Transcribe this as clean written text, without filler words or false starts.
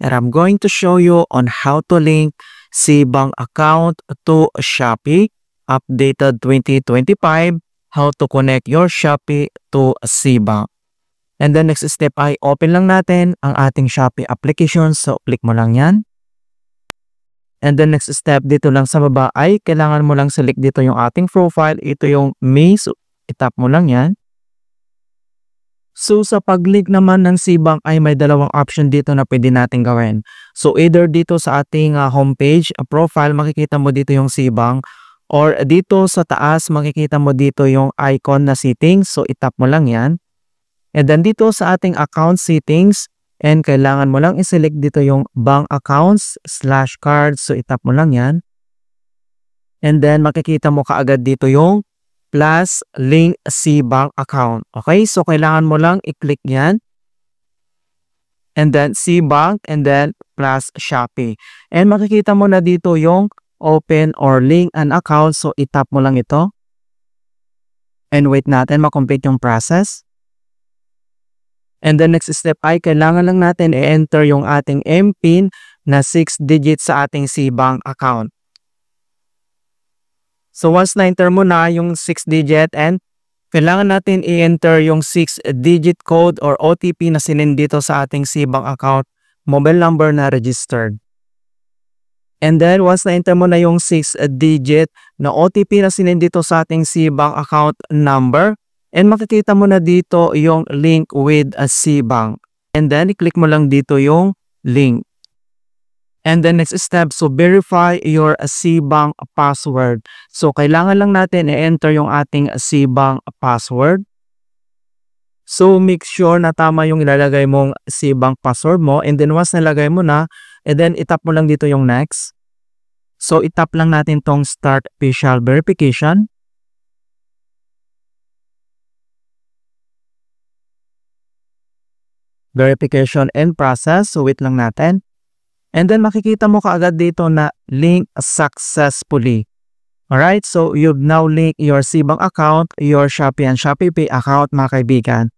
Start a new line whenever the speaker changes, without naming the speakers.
and I'm going to show you on how to link Cbank account to Shopee updated 2025, how to connect your Shopee to Cbank. And the next step ay open lang natin ang ating Shopee application. So click mo lang yan. And the next step dito lang sa baba ay kailangan mo lang select dito yung ating profile. Ito yung me. So itap mo lang yan. So sa pag-link naman ng Cbank ay may dalawang option dito na pwede natin gawin. So either dito sa ating homepage, profile, makikita mo dito yung Cbank. Or dito sa taas, makikita mo dito yung icon na settings. So itap mo lang yan. And then dito sa ating account settings, and kailangan mo lang i-select dito yung bank accounts / cards. So itap mo lang yan. And then makikita mo kaagad dito yung plus link Cbank account. Okay, so kailangan mo lang i-click yan. And then Cbank and then plus Shopee. And makikita mo na dito yung open or link an account. So itap mo lang ito. And wait natin ma-complete yung process. And the next step ay kailangan lang natin i-enter yung ating MPIN na 6 digits sa ating Cbank account. So once na-enter mo na yung 6 digit and kailangan natin i-enter yung 6 digit code or OTP na sinend dito sa ating Cbank account mobile number na registered. And then once na-enter mo na yung 6 digit na OTP na sinend dito sa ating Cbank account number, and makikita mo na dito yung link with a Cbank. And then i-click mo lang dito yung link. And the next step, so verify your Cbank password. So kailangan lang natin i-enter yung ating Cbank password. So make sure na tama yung ilalagay mong Cbank password mo. And then once nalagay mo na, and then itap mo lang dito yung next. So itap lang natin tong start facial verification. Verification and process. So wait lang natin. And then makikita mo kaagad dito na link successfully. Alright, so you've now linked your Cbank account, your Shopee and ShopeePay account mga kaibigan.